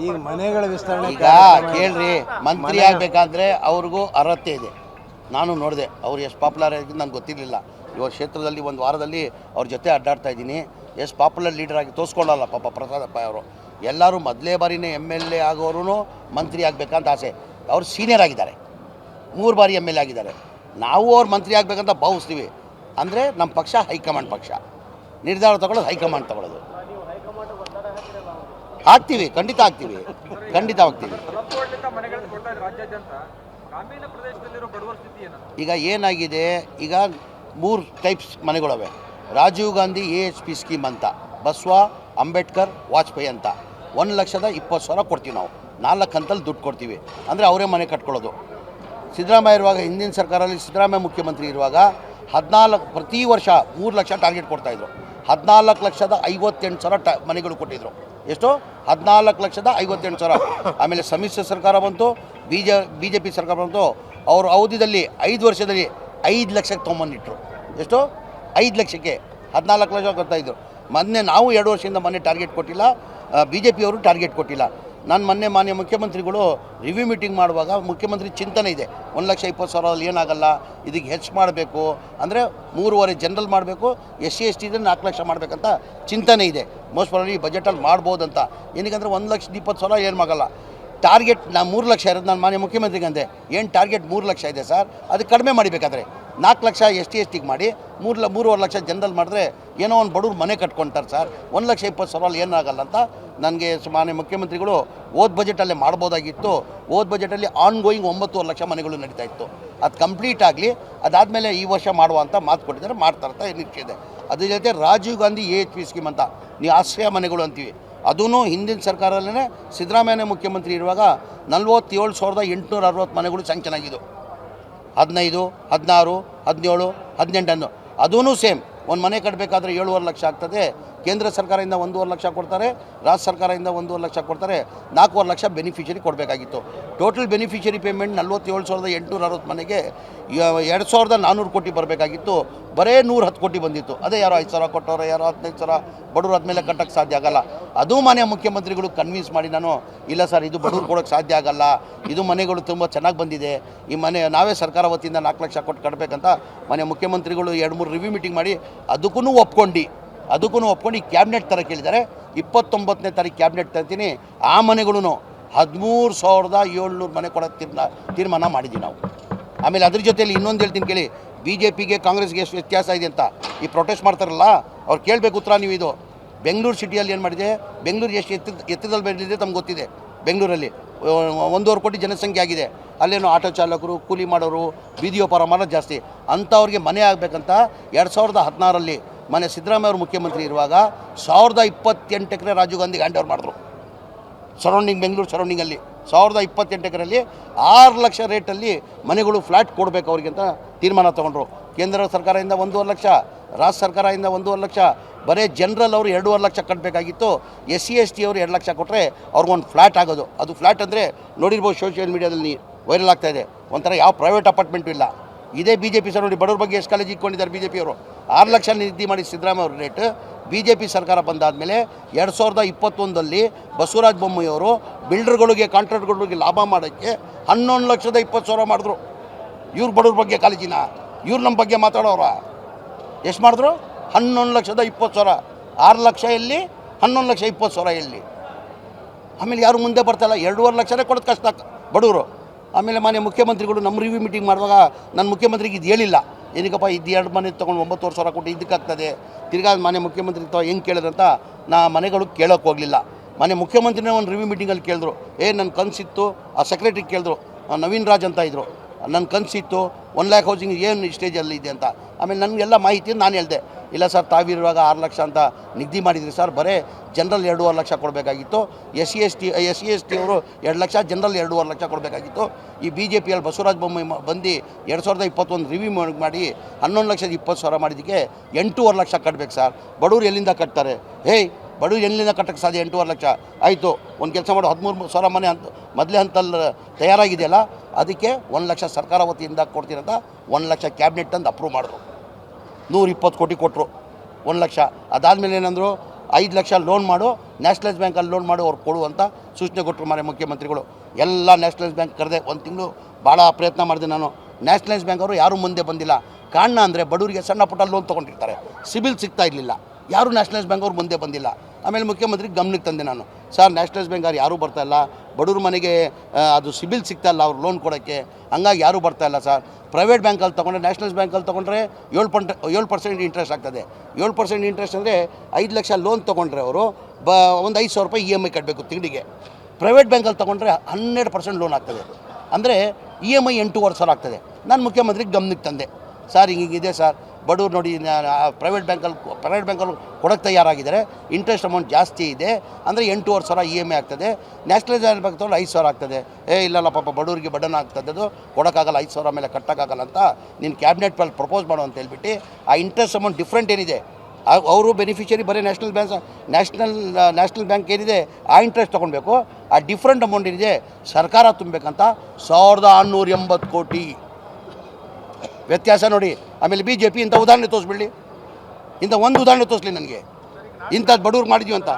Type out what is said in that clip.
ಈಗ ಮನೆಗಳ ವಿಸ್ತರಣೆ ಈಗ ಕೇಳ್ರಿ, ಮಂತ್ರಿ ಆಗಬೇಕಾದ್ರೆ ಅವ್ರಿಗೂ ಅರ್ಹತೆ ಇದೆ. ನಾನು ನೋಡಿದೆ ಅವ್ರು ಎಷ್ಟು ಪಾಪ್ಯುಲರ್ ಆಗಿದ್ದು ನಂಗೆ ಗೊತ್ತಿರಲಿಲ್ಲ. ಇವಾಗ ಕ್ಷೇತ್ರದಲ್ಲಿ ಒಂದು ವಾರದಲ್ಲಿ ಅವ್ರ ಜೊತೆ ಅಡ್ಡಾಡ್ತಾ ಇದ್ದೀನಿ. ಎಷ್ಟು ಪಾಪ್ಯುಲರ್ ಲೀಡರ್ ಆಗಿ ತೋರಿಸ್ಕೊಳ್ಳಲ್ಲ ಪಾಪ ಪ್ರಸಾದಪ್ಪ ಅವರು. ಎಲ್ಲರೂ ಮೊದಲೇ ಬಾರಿನೇ MLA ಆಗೋರು ಮಂತ್ರಿ ಆಗಬೇಕಂತ ಆಸೆ. ಅವ್ರು ಸೀನಿಯರ್ ಆಗಿದ್ದಾರೆ, 3 ಬಾರಿ MLA ಆಗಿದ್ದಾರೆ. ನಾವು ಅವ್ರು ಮಂತ್ರಿ ಆಗಬೇಕಂತ ಭಾವಿಸ್ತೀವಿ. ಅಂದರೆ ನಮ್ಮ ಪಕ್ಷ ಹೈಕಮಾಂಡ್ ಪಕ್ಷ, ನಿರ್ಧಾರ ತಗೊಳ್ಳೋದು ಹೈಕಮಾಂಡ್ ತಗೊಳ್ಳೋದು. ಆಗ್ತೀವಿ, ಖಂಡಿತ ಆಗ್ತೀವಿ, ಖಂಡಿತ ಆಗ್ತೀವಿ. ಈಗ ಏನಾಗಿದೆ, ಈಗ 3 ಟೈಪ್ಸ್ ಮನೆಗಳವೆ. ರಾಜೀವ್ ಗಾಂಧಿ AHP ಸ್ಕೀಮ್ ಅಂತ, ಬಸವ, ಅಂಬೇಡ್ಕರ್, ವಾಜಪೇಯಿ ಅಂತ 1,20,000 ಕೊಡ್ತೀವಿ ನಾವು. 4 ಹಂತಲ್ಲಿ ದುಡ್ಡು ಕೊಡ್ತೀವಿ. ಅಂದರೆ ಅವರೇ ಮನೆ ಕಟ್ಕೊಳ್ಳೋದು. ಸಿದ್ದರಾಮಯ್ಯ ಇರುವಾಗ, ಹಿಂದಿನ ಸರ್ಕಾರದಲ್ಲಿ ಸಿದ್ದರಾಮಯ್ಯ ಮುಖ್ಯಮಂತ್ರಿ ಇರುವಾಗ 14 ಪ್ರತಿ ವರ್ಷ 3 ಲಕ್ಷ ಟಾರ್ಗೆಟ್ ಕೊಡ್ತಾಯಿದ್ರು. 14,58,000 ಮನೆಗಳು ಕೊಟ್ಟಿದ್ರು. ಎಷ್ಟು? 14,58,000. ಆಮೇಲೆ ಸಮ್ಮಿಶ್ರ ಸರ್ಕಾರ ಬಂತು, BJP ಸರ್ಕಾರ ಬಂತು. ಅವ್ರ ಅವಧಿಯಲ್ಲಿ 5 ವರ್ಷದಲ್ಲಿ 5 ಲಕ್ಷಕ್ಕೆ ತೊಗೊಂಬಂದಿಟ್ರು. ಎಷ್ಟು? 5 ಲಕ್ಷಕ್ಕೆ 14 ಲಕ್ಷ ಕೊಡ್ತಾಯಿದ್ರು. ಮೊನ್ನೆ ನಾವು 2 ವರ್ಷದಿಂದ ಮೊನ್ನೆ ಟಾರ್ಗೆಟ್ ಕೊಟ್ಟಿಲ್ಲ, BJP ಅವರು ಟಾರ್ಗೆಟ್ ಕೊಟ್ಟಿಲ್ಲ. ನಾನು ಮೊನ್ನೆ ಮಾನ್ಯ ಮುಖ್ಯಮಂತ್ರಿಗಳು ರಿವ್ಯೂ ಮೀಟಿಂಗ್ ಮಾಡುವಾಗ ಮುಖ್ಯಮಂತ್ರಿ ಚಿಂತನೆ ಇದೆ, 1,20,000 ಏನಾಗಲ್ಲ, ಇದಕ್ಕೆ ಹೆಚ್ಚು ಮಾಡಬೇಕು, ಅಂದರೆ 3.5 ಜನರಲ್ ಮಾಡಬೇಕು, SC ST ಇದ್ರೆ 4 ಲಕ್ಷ ಮಾಡಬೇಕಂತ ಚಿಂತನೆ ಇದೆ. ಮೋಸ್ಟ್ ಪ್ರಾಬಬ್ಲಿ ಈ ಬಜೆಟಲ್ಲಿ ಮಾಡ್ಬೋದಂತ. ಏನಕ್ಕಂದರೆ 1,20,000 ಏನು ಆಗಲ್ಲ. ಟಾರ್ಗೆಟ್ ನಾನು 3 ಲಕ್ಷ ಇರೋದು. ನಾನು ಮಾನ್ಯ ಮುಖ್ಯಮಂತ್ರಿಗೆ ಅಂದೆ, ಏನು ಟಾರ್ಗೆಟ್ 3 ಲಕ್ಷ ಇದೆ ಸರ್, ಅದು ಕಡಿಮೆ ಮಾಡಿಬೇಕಾದ್ರೆ 4 ಲಕ್ಷ ST STಗೆ ಮಾಡಿ, 3.5 ಲಕ್ಷ ಜನರಲ್ ಮಾಡಿದ್ರೆ ಏನೋ ಒಂದು ಬಡವ್ರು ಮನೆ ಕಟ್ಕೊಳ್ತಾರೆ ಸರ್. 1,20,000 ಏನಾಗಲ್ಲ ಅಂತ ನನಗೆ ಮಾನ್ಯ ಮುಖ್ಯಮಂತ್ರಿಗಳು ಓದ್ ಬಜೆಟಲ್ಲೇ ಮಾಡ್ಬೋದಾಗಿತ್ತು. ಓದ್ ಬಜೆಟಲ್ಲಿ ಆನ್ಗೋಯಿಂಗ್ 9.5 ಲಕ್ಷ ಮನೆಗಳು ನಡೀತಾ ಇತ್ತು. ಅದು ಕಂಪ್ಲೀಟ್ ಆಗಲಿ, ಅದಾದಮೇಲೆ ಈ ವರ್ಷ ಮಾಡುವ ಅಂತ ಮಾತು ಕೊಟ್ಟಿದ್ದಾರೆ, ಮಾಡ್ತಾರಂತ ನಿರೀಕ್ಷೆ ಇದೆ. ಅದ್ರ ಜೊತೆ ರಾಜೀವ್ ಗಾಂಧಿ AHP ಸ್ಕೀಮ್ ಅಂತ, ನೀವು ಆಶ್ರಯ ಮನೆಗಳು ಅಂತೀವಿ, ಅದೂ ಹಿಂದಿನ ಸರ್ಕಾರದಲ್ಲೇ ಸಿದ್ದರಾಮಯ್ಯನೇ ಮುಖ್ಯಮಂತ್ರಿ ಇರುವಾಗ 47,860 ಮನೆಗಳು ಸ್ಯಾಂಕ್ಷನ್ ಆಗಿದ್ದು. 15, 16, 17, 18 ಅದೂ ಸೇಮ್. ಒಂದು ಮನೆ ಕಟ್ಟಬೇಕಾದ್ರೆ 7.5 ಲಕ್ಷ ಆಗ್ತದೆ. ಕೇಂದ್ರ ಸರ್ಕಾರದಿಂದ 1.5 ಲಕ್ಷ ಕೊಡ್ತಾರೆ, ರಾಜ್ಯ ಸರ್ಕಾರದಿಂದ 1.5 ಲಕ್ಷ ಕೊಡ್ತಾರೆ. 4.5 ಲಕ್ಷ ಬೆನಿಫಿಷರಿ ಕೊಡಬೇಕಾಗಿತ್ತು. ಟೋಟಲ್ ಬೆನಿಫಿಷರಿ ಪೇಮೆಂಟ್ 47,860 ಮನೆಗೆ 2,400 ಕೋಟಿ ಬರಬೇಕಾಗಿತ್ತು. ಬರೇ 110 ಕೋಟಿ ಬಂದಿತ್ತು. ಅದೇ ಯಾರೋ 5,000 ಕೊಟ್ಟವ್ರು, ಯಾರೋ 15,000 ಬಡವರು ಆದಮೇಲೆ ಕಟ್ಟೋಕ್ಕೆ ಸಾಧ್ಯ ಆಗಲ್ಲ. ಅದು ಮಾನ್ಯ ಮುಖ್ಯಮಂತ್ರಿಗಳು ಕನ್ವಿನ್ಸ್ ಮಾಡಿ, ನಾನು ಇಲ್ಲ ಸರ್, ಇದು ಬಡವ್ರು ಕೊಡೋಕ್ಕೆ ಸಾಧ್ಯ ಆಗಲ್ಲ, ಇದು ಮನೆಗಳು ತುಂಬ ಚೆನ್ನಾಗಿ ಬಂದಿದೆ, ಈ ಮನೆ ನಾವೇ ಸರ್ಕಾರ ವತಿಯಿಂದ 4 ಲಕ್ಷ ಕೊಟ್ಟು ಕಟ್ಟಬೇಕಂತ ಮಾನ್ಯ ಮುಖ್ಯಮಂತ್ರಿಗಳು 2-3 ರಿವ್ಯೂ ಮೀಟಿಂಗ್ ಮಾಡಿ ಅದಕ್ಕೂ ಒಪ್ಕೊಂಡು ಕ್ಯಾಬಿನೆಟ್ ಥರ ಕೇಳಿದ್ದಾರೆ. 29ನೇ ತಾರೀಕು ಕ್ಯಾಬಿನೆಟ್ ತರ್ತೀನಿ. ಆ ಮನೆಗಳು 13,700 ಮನೆ ಕೊಡೋ ತೀರ್ಮಾನ ಮಾಡಿದ್ದೀವಿ ನಾವು. ಆಮೇಲೆ ಅದ್ರ ಜೊತೆಯಲ್ಲಿ ಇನ್ನೊಂದು ಹೇಳ್ತೀನಿ ಕೇಳಿ, BJPಗೆ ಕಾಂಗ್ರೆಸ್ಗೆ ಎಷ್ಟು ವ್ಯತ್ಯಾಸ ಇದೆ ಅಂತ ಈ ಪ್ರೊಟೆಸ್ಟ್ ಮಾಡ್ತಾರಲ್ಲ, ಅವ್ರು ಕೇಳಬೇಕು ಉತ್ತರ ನೀವು. ಇದು ಬೆಂಗಳೂರು ಸಿಟಿಯಲ್ಲಿ ಏನು ಮಾಡಿದೆ, ಬೆಂಗಳೂರು ಎಷ್ಟು ಎತ್ತರದಲ್ಲಿ ಬೆಳೆದಿದೆ ತಮ್ಗೆ ಗೊತ್ತಿದೆ. ಬೆಂಗಳೂರಲ್ಲಿ 1.5 ಕೋಟಿ ಜನಸಂಖ್ಯೆ ಆಗಿದೆ. ಅಲ್ಲೇನೋ ಆಟೋ ಚಾಲಕರು, ಕೂಲಿ ಮಾಡೋರು, ಬೀದಿ ವ್ಯಾಪಾರ ಮಾಡೋದು ಜಾಸ್ತಿ. ಅಂಥವ್ರಿಗೆ ಮನೆ ಆಗಬೇಕಂತ 2016ರಲ್ಲಿ ಮನೆ ಸಿದ್ದರಾಮಯ್ಯ ಅವರು ಮುಖ್ಯಮಂತ್ರಿ ಇರುವಾಗ 1,028 ಎಕರೆ ರಾಜೀವ್ ಗಾಂಧಿಗೆ ಹ್ಯಾಂಡ್ ಓವರ್ ಮಾಡಿದ್ರು. ಸರೌಂಡಿಂಗ್, ಬೆಂಗಳೂರು ಸರೌಂಡಿಂಗಲ್ಲಿ 1,028 ಎಕರೆಯಲ್ಲಿ 6 ಲಕ್ಷ ರೇಟಲ್ಲಿ ಮನೆಗಳು ಫ್ಲ್ಯಾಟ್ ಕೊಡಬೇಕು ಅವ್ರಿಗೆ ಅಂತ ತೀರ್ಮಾನ ತೊಗೊಂಡ್ರು. ಕೇಂದ್ರ ಸರ್ಕಾರದಿಂದ 1.5 ಲಕ್ಷ, ರಾಜ್ಯ ಸರ್ಕಾರದಿಂದ 1.5 ಲಕ್ಷ. ಬರೀ ಜನರಲ್ ಅವರು 2.5 ಲಕ್ಷ ಕಟ್ಟಬೇಕಾಗಿತ್ತು. SC ST ಅವರು 2 ಲಕ್ಷ ಕೊಟ್ಟರೆ ಅವ್ರಿಗೊಂದು ಫ್ಲ್ಯಾಟ್ ಆಗೋದು. ಅದು ಫ್ಲ್ಯಾಟ್ ಅಂದರೆ ನೋಡಿರ್ಬೋದು, ಸೋಷಿಯಲ್ ಮೀಡಿಯಾದಲ್ಲಿ ವೈರಲ್ ಆಗ್ತಾಯಿದೆ. ಒಂಥರ ಯಾವ ಪ್ರೈವೇಟ್ ಅಪಾರ್ಟ್ಮೆಂಟು ಇಲ್ಲ. ಇದೇ BJP ಸರ್ ನೋಡಿ, ಬಡವ್ರ ಬಗ್ಗೆ ಎಷ್ಟು ಕಾಲೇಜ್ ಇಟ್ಕೊಂಡಿದ್ದಾರೆ BJP ಅವರು. 6 ಲಕ್ಷ ನಿಗದಿ ಮಾಡಿ ಸಿದ್ದರಾಮಯ್ಯ ಅವ್ರ ರೇಟ್. BJP ಸರ್ಕಾರ ಬಂದಾದಮೇಲೆ 2021ರಲ್ಲಿ ಬಸವರಾಜ ಬೊಮ್ಮಾಯಿಯವರು ಬಿಲ್ಡರ್ಗಳಿಗೆ, ಕಾಂಟ್ರಾಕ್ಟ್ಗಳಿಗೆ ಲಾಭ ಮಾಡೋಕ್ಕೆ 11,20,000 ಮಾಡಿದ್ರು. ಇವ್ರ ಬಡವ್ರ ಬಗ್ಗೆ ಕಾಲೇಜಿನ, ಇವ್ರು ನಮ್ಮ ಬಗ್ಗೆ ಮಾತಾಡೋರ ಎಷ್ಟು ಮಾಡಿದ್ರು? 11,20,000. 6 ಲಕ್ಷ ಎಲ್ಲಿ, 11,20,000 ಎಲ್ಲಿ? ಆಮೇಲೆ ಯಾರು ಮುಂದೆ ಬರ್ತಾಯಿಲ್ಲ. 2.5 ಲಕ್ಷನೇ ಕೊಡೋದು ಕಷ್ಟ ಬಡವರು. ಆಮೇಲೆ ಮಾನ್ಯ ಮುಖ್ಯಮಂತ್ರಿಗಳು ನಮ್ಮ ರಿವ್ಯೂ ಮೀಟಿಂಗ್ ಮಾಡುವಾಗ ನಾನು ಮುಖ್ಯಮಂತ್ರಿಗೆ ಇದು ಹೇಳಿಲ್ಲ, ಏನಕ್ಕಪ್ಪ ಇದು 2 ಮನೆ ತೊಗೊಂಡು 9,000 ಕೊಟ್ಟು ಇದಕ್ಕಾಗ್ತದೆ. ತಿರ್ಗಾ ಮಾನ್ಯ ಮುಖ್ಯಮಂತ್ರಿ ಹೆಂಗೆ ಕೇಳಿದ್ರಂತ ನಾ ಮನೆಗಳು ಕೇಳೋಕ್ಕೆ ಹೋಗಲಿಲ್ಲ. ಮಾನ್ಯ ಮುಖ್ಯಮಂತ್ರಿನೇ ಒಂದು ರಿವ್ಯೂ ಮೀಟಿಂಗಲ್ಲಿ ಕೇಳಿದ್ರು, ನನ್ನ ಕನಸಿತ್ತು. ಆ ಸೆಕ್ರೆಟ್ರಿಗೆ ಕೇಳಿದ್ರು, ನವೀನ್ ರಾಜ್ ಅಂತ ಇದ್ದರು, ನನ್ನ ಕನಸಿತ್ತು 1 ಲ್ಯಾಕ್ ಹೌಸಿಂಗ್ ಏನು ಸ್ಟೇಜಲ್ಲಿ ಇದೆ ಅಂತ. ಆಮೇಲೆ ನನಗೆಲ್ಲ ಮಾಹಿತಿ ನಾನು ಹೇಳಿದೆ, ಇಲ್ಲ ಸರ್, ತಾವಿರುವಾಗ 6 ಲಕ್ಷ ಅಂತ ನಿಗದಿ ಮಾಡಿದ್ರಿ ಸರ್, ಬರೀ ಜನರಲ್ 2.5 ಲಕ್ಷ ಕೊಡಬೇಕಾಗಿತ್ತು. SC ST ಅವರು 2 ಲಕ್ಷ, ಜನರಲ್ 2.5 ಲಕ್ಷ ಕೊಡಬೇಕಾಗಿತ್ತು. ಈ BJPಯಲ್ಲಿ ಬಸವರಾಜ ಬೊಮ್ಮಾಯಿ ಬಂದು 2021 ರಿವ್ಯೂ ಮಾಡಿ 11,20,000 ಮಾಡಿದ್ದಕ್ಕೆ 8.5 ಲಕ್ಷ ಕಟ್ಟಬೇಕು ಸರ್. ಬಡವ್ರು ಎಲ್ಲಿಂದ ಕಟ್ತಾರೆ? ಬಡವ್ರು ಎಲ್ಲಿಂದ ಕಟ್ಟಕ್ಕೆ ಸಾಧ್ಯ? 8.5 ಲಕ್ಷ ಆಯಿತು. ಒಂದು ಕೆಲಸ ಮಾಡು, 13,000 ಮನೆ ಮೊದಲೇ ಹಂತಲ್ಲಿ ತಯಾರಾಗಿದೆಯಲ್ಲ, ಅದಕ್ಕೆ 1 ಲಕ್ಷ ಸರ್ಕಾರ ವತಿಯಿಂದ ಕೊಡ್ತೀನಿ ಅಂತ 1 ಲಕ್ಷ ಕ್ಯಾಬಿನೆಟ್ ತಂದು ಅಪ್ರೂವ್ ಮಾಡಿದ್ರು. 120 ಕೋಟಿ ಕೊಟ್ಟರು. 1 ಲಕ್ಷ. ಅದಾದಮೇಲೆ ಏನಂದರು 5 ಲಕ್ಷ ಲೋನ್ ಮಾಡು, ನ್ಯಾಷನಲೈಸ್ ಬ್ಯಾಂಕಲ್ಲಿ ಲೋನ್ ಮಾಡು ಅವ್ರು ಕೊಡುವಂಥ ಸೂಚನೆ ಕೊಟ್ಟರು ಮಾರೆ ಮುಖ್ಯಮಂತ್ರಿಗಳು. ಎಲ್ಲ ನ್ಯಾಷನಲೈಸ್ ಬ್ಯಾಂಕ್ ಕರೆದೆ, 1 ತಿಂಗಳು ಭಾಳ ಪ್ರಯತ್ನ ಮಾಡಿದೆ ನಾನು. ನ್ಯಾಷನಲೈಸ್ ಬ್ಯಾಂಕ್ ಅವರು ಯಾರೂ ಮುಂದೆ ಬಂದಿಲ್ಲ. ಕಾರಣ ಅಂದರೆ ಬಡವರಿಗೆ ಸಣ್ಣ ಪುಟ್ಟ ಲೋನ್ ತೊಗೊಂಡಿರ್ತಾರೆ, ಸಿಬಿಲ್ ಸಿಗ್ತಾ ಇರಲಿಲ್ಲ, ಯಾರೂ ನ್ಯಾಷನಲೈಸ್ ಬ್ಯಾಂಕ್ ಅವ್ರು ಮುಂದೆ ಬಂದಿಲ್ಲ. ಆಮೇಲೆ ಮುಖ್ಯಮಂತ್ರಿಗೆ ಗಮನಕ್ಕೆ ತಂದೆ ನಾನು, ಸರ್ ನ್ಯಾಷನಲೈಸ್ ಬ್ಯಾಂಕ್ ಯಾರೂ ಬರ್ತಾಯಿಲ್ಲ, ಬಡವ್ರ ಮನೆಗೆ ಅದು ಸಿಬಿಲ್ ಸಿಗ್ತಾಯಿಲ್ಲ ಅವ್ರು ಲೋನ್ ಕೊಡೋಕ್ಕೆ, ಹಂಗಾಗಿ ಯಾರೂ ಬರ್ತಾಯಿಲ್ಲ ಸರ್. ಪ್ರೈವೇಟ್ ಬ್ಯಾಂಕಲ್ಲಿ ತೊಗೊಂಡ್ರೆ, ನ್ಯಾಷನಲೈಸ್ ಬ್ಯಾಂಕಲ್ಲಿ ತೊಗೊಂಡ್ರೆ 7% ಇಂಟ್ರೆಸ್ಟ್ ಆಗ್ತದೆ. 7% ಇಂಟ್ರೆಸ್ಟ್ ಅಂದರೆ 5 ಲಕ್ಷ ಲೋನ್ ತೊಗೊಂಡ್ರೆ ಅವರು ಒಂದು 5,000 ರೂಪಾಯಿ EMI ಕಟ್ಟಬೇಕು ತಿಂಗಳಿಗೆ. ಪ್ರೈವೇಟ್ ಬ್ಯಾಂಕಲ್ಲಿ ತೊಗೊಂಡ್ರೆ 12% ಲೋನ್ ಆಗ್ತದೆ, ಅಂದರೆ EMI 8,500 ಆಗ್ತದೆ. ನಾನು ಮುಖ್ಯಮಂತ್ರಿಗೆ ಗಮನಕ್ಕೆ ತಂದೆ, ಸರ್ ಹಿಂಗಿದೆ ಸರ್, ಬಡವ್ರು ನೋಡಿ ಪ್ರೈವೇಟ್ ಬ್ಯಾಂಕಲ್ಲಿ ಕೊಡೋಕ್ಕೆ ತಯಾರಾಗಿದ್ದಾರೆ, ಇಂಟ್ರೆಸ್ಟ್ ಅಮೌಂಟ್ ಜಾಸ್ತಿ ಇದೆ, ಅಂದರೆ 8,500 EMI ಆಗ್ತದೆ. ನ್ಯಾಷನಲೈಸ್ ಬ್ಯಾಂಕ್ ತೊಗೊಂಡು 5,000 ಆಗ್ತದೆ. ಇಲ್ಲಲ್ಲ ಪಾಪ ಬಡವರಿಗೆ ಬಡನ್ ಆಗ್ತದೆ, ಅದು ಕೊಡೋಕ್ಕಾಗಲ್ಲ, 5,000 ಮೇಲೆ ಕಟ್ಟೋಕ್ಕಾಗಲ್ಲ ಅಂತ ನೀನು ಕ್ಯಾಬಿನೆಟ್ನಲ್ಲಿ ಪ್ರಪೋಸ್ ಮಾಡು ಅಂತ ಹೇಳ್ಬಿಟ್ಟು ಆ ಇಂಟ್ರೆಸ್ಟ್ ಅಮೌಂಟ್ ಡಿಫ್ರೆಂಟ್ ಏನಿದೆ ಅವರು ಬೆನಿಫಿಷರಿ ಬರೀ ನ್ಯಾಷನಲ್ ಬ್ಯಾಂಕ್ ಏನಿದೆ ಆ ಇಂಟ್ರೆಸ್ಟ್ ತೊಗೊಳ್ಬೇಕು, ಆ ಡಿಫ್ರೆಂಟ್ ಅಮೌಂಟ್ ಏನಿದೆ ಸರ್ಕಾರ ತುಂಬಬೇಕಂತ 1,680 ಕೋಟಿ ವ್ಯತ್ಯಾಸ ನೋಡಿ. ಆಮೇಲೆ BJP ಇಂಥ ಉದಾಹರಣೆ ತೋರಿಸ್ಬಿಡಲಿ, ಇಂಥ ಒಂದು ಉದಾಹರಣೆ ತೋರಿಸ್ಲಿ ನನಗೆ, ಇಂಥದ್ದು ಬಡವ್ರಿಗೆ ಮಾಡಿದ್ದೀವಿ ಅಂತ.